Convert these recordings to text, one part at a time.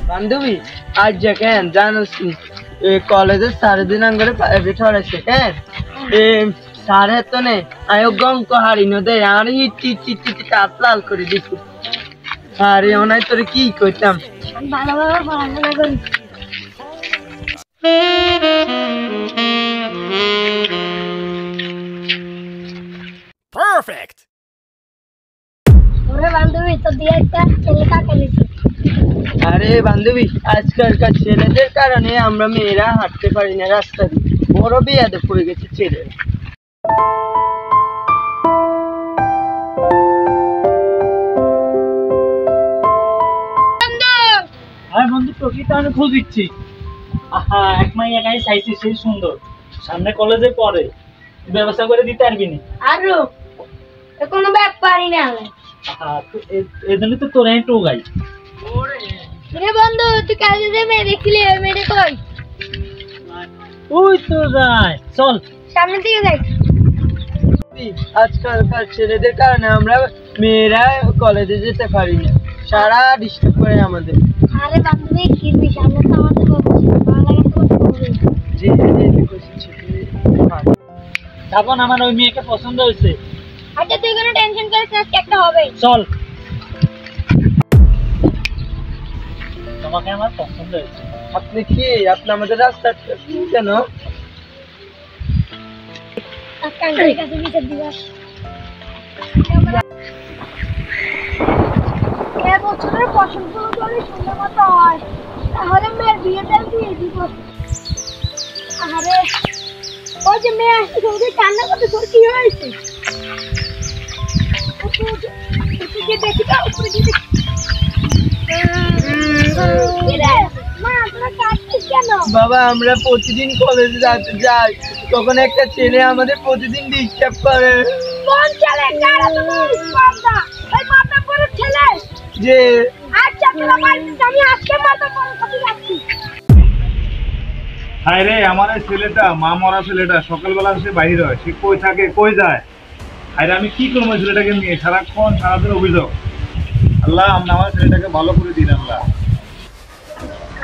বান্ধবী আজ দেখেন জানোস কলেজের সারাদিন আঙ্গরে প্রাইভেট হরাইছে কেন সাড়ে তো নেই আয়ো গঙ্ক হারি নদে আর হিট লাল করে দিছি আরে ওনাই তোরে কি কইতাম ভালোভাবে পড়াশোনা করি Perfect. ওরে বান্ধবী তো দিয়ে একটা ছেলে কাকে দিছি আরে বান্ধবী আজকালকার ছেলেদের কারণে আমরা মেয়েরা হাঁটতে পারি না রাস্তা দিয়ে বড় বিয়াদে পড়ে গেছে ছেলে আর বন্ধু তোকে তো আমি খোঁজ দিচ্ছি এক মাইয়া গায়ে চাইছি সেই সুন্দর সামনে কলেজে পড়ে ব্যবস্থা করে দিতে পারবি না আরো কোনো ব্যাপারই না এই জন্য তো তোর একটু গাই রে বন্ধু তুই কাজে যে মেয়ে দেখলি ওই মেয়ে কই ওই তো যায় চল সামনে দিকে যাই আজকালকার ছেলেদের কারণে আমরা মেয়েরা কলেজে যেতে পারি না সারা ডিস্টার্ব করে আমাদের আরে বান্ধবী কি সামনে তো আমাদের তখন আমার ওই মেয়েকে পছন্দ হয়েছে আচ্ছা তুই কোনো টেনশন করিস না একটা হবে চল তোমাকে আমার পছন্দ হয়েছে আপনি কি আপনি আমাদের রাস্তা কেন কাঙ্কার কাছে বিচার দিবস বছরের ফসলগুলো যদি সুন্দর মতো হয় তাহলে মেয়ের বিয়েটা দিয়ে দিব আরে ওই যে মেয়ে আসছে ওদের কান্না করতে তোর কি হয়েছে দেখি তো উপরে গিয়ে বাবা আমরা প্রতিদিন কলেজে যাই তখন একটা ছেলে আমাদের প্রতিদিন ডিস্টার্ব করে কোন ছেলে কারা তোমার বাবা ওই মাথা পড়ে ছেলে যে আচ্ছা তোরা বাড়িতে আমি আজকে মাথা পড়ে সাথে যাচ্ছি হায় রে আমার এই ছেলেটা মা মরা ছেলেটা সকালবেলা সে বাইরে হয় সে কই থাকে কই যায় হায় রে আমি কি করবো ছেলেটাকে নিয়ে সারাক্ষণ সারাদিন অভিযোগ আল্লাহ আমরা আমার ছেলেটাকে ভালো করে দিন আল্লাহ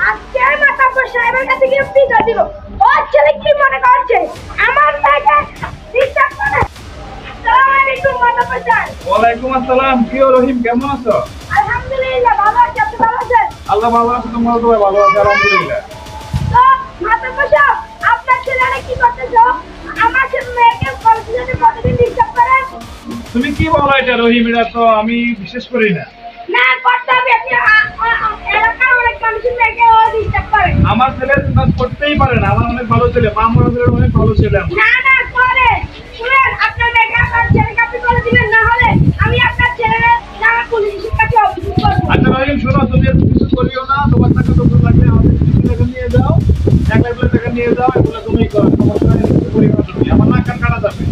আজকে মাথা পড়ে সাহেবের কাছে গিয়ে পিটা দিব ও ছেলে কি মনে করছে আমার মেয়েকে ডিস্টার্ব করে আসসালামু আলাইকুম মাথা পড়ে ওয়ালাইকুম আসসালাম কি রহিম কেমন আছো আলহামদুলিল্লাহ ভালো আছি আপনি ভালো আছেন আল্লাহ ভালো আছে তোমরা সবাই ভালো আছে আলহামদুলিল্লাহ তো মাথা পড়ে আপনার ছেলেরা কি করতেছো আমার মেয়েকে কলেজে প্রতিদিন ডিস্টার্ব করে তুমি কি বলো এটা রহিম এটা তো আমি বিশেষ করি না না করতে হবে এলাকার অনেক মানুষের মেয়েকে ও ডিস্টার্ব করে আমার ছেলে করতেই পারে না আমার অনেক ভালো ছেলে মা মরা ছেলে অনেক ভালো ছেলে না না করে শুনেন আপনার মেয়েকে আপনার ছেলেকে আপনি করে দিবেন না হলে আমি আপনার ছেলের নামে পুলিশের কাছে অভিযোগ করবো আচ্ছা রহিম শোনো তুমি কিছু করিও না তোমার টাকা তো লাগবে আমাদের কিছু টাকা নিয়ে যাও 1 লাখ টাকা নিয়ে যাও এগুলো তুমি করো সমস্যা নেই কিছু করিও না তুমি আমার নাক কান কাটা যাবে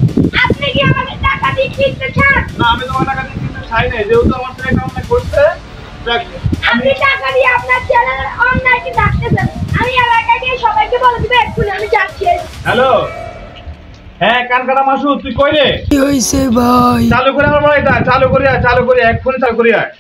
আপনি কি আমাকে টাকা দিয়ে কিনতে চান না আমি তোমার টাকা দিয়ে কিনতে চাই না যেহেতু আমার ছেলে কামনা করছে আপনি টাকা দিয়ে আপনার ছেলের অন্যায়কে ডাকতেছেন আমি এলাকায় গিয়ে সবাইকে বলে দিব এক্ষুনি আমি যাচ্ছি হ্যালো হ্যাঁ কান কাটা মাসুদ তুই কই রে কি হইছে ভাই চালু করে আমার বাড়িটা চালু করে এক্ষুনি চালু করে আয়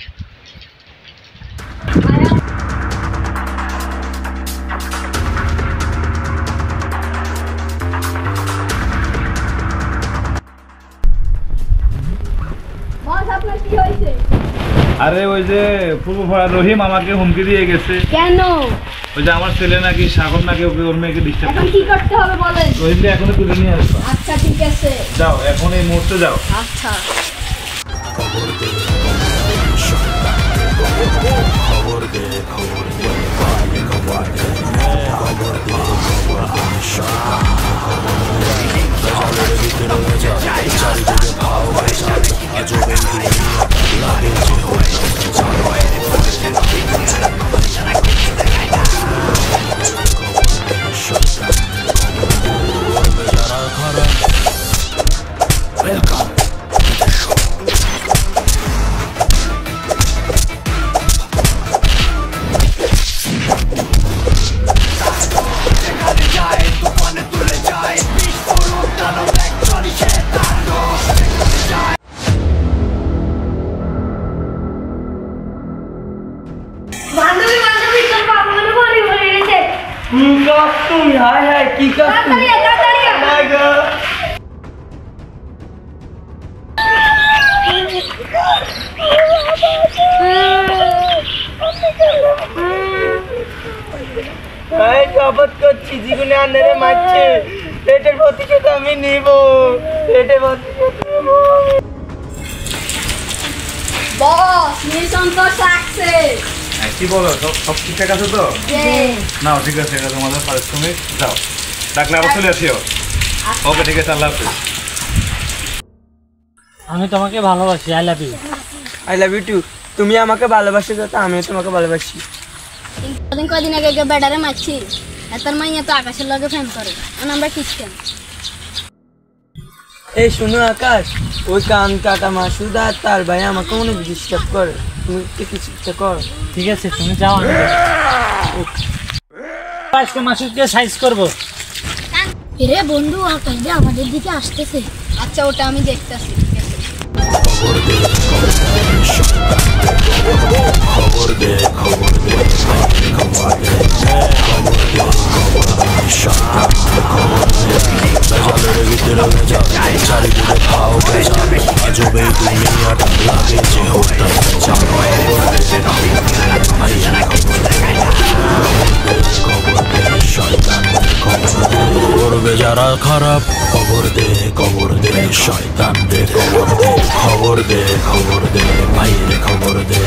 বস আপনার কি হয়েছে আরে ওই যে পূর্বপাড়া রহিম আমাকে হুমকি দিয়ে গেছে কেন ওই যে আমার ছেলে নাকি সাগর নাকি ওকে ওর মেয়েকে ডিস্টার্ব এখন কি করতে হবে বলেন রহিমকে এখনই তুলে নিয়ে আসবা আচ্ছা ঠিক আছে যাও এখন এই মুহূর্তে যাও আচ্ছা Welcome to the show. তুমি হায় হায় কি করছো তাড়াতাড়ি আয়, তাড়াতাড়ি আয়। না গো আমি শপথ করছি জীবনে আন্ধারে মারছে এটার প্রতিশোধ আমি নিব এটার প্রতিশোধ নিব বস মিশন তো সাকসেস হ্যাঁ, কি বলো সব সব ঠিকঠাক আছে তো না ঠিক আছে এটা তোমাদের পারিশ্রমিক যাও ডাকলে আবার চলে আসিও ওকে ঠিক আছে আল্লাহ হাফেজ আমি তোমাকে ভালোবাসি, I love you. I love you too তুমি আমাকে ভালোবাসো যত আমিও তোমাকে ভালোবাসি কদিন আগে বেডারে মারছি এতার মাইয়া তো আকাশের লগে ফ্যান করে আর আমরা খ্রিস্টান এই শোনো আকাশ ওই কান কাটা মাসুদ আর তার ভাই আমাকে অনেক ডিস্টার্ব করে তুমি একটু কিছু একটা করো ঠিক আছে তুমি যাও, আমি আজকে মাসুদকে সাইজ করবো। রে বন্ধু আকাশ দিয়ে আমাদের দিকে আসতেছে আচ্ছা ওটা আমি দেখতেছি করবে যারা খারাপ খবর দে শয়তান দে খবর দে ভাইরে খবর দে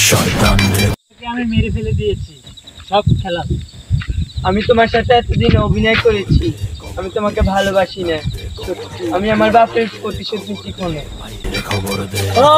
শয়তান দে। আমি মেরে ফেলে দিয়েছি সব খেলা। আমি তোমার সাথে এতদিন অভিনয় করেছি আমি তোমাকে ভালোবাসি না সত্যি। আমি আমার বাপের প্রতিশোধ নিচ্ছি কোনো খবর দে ও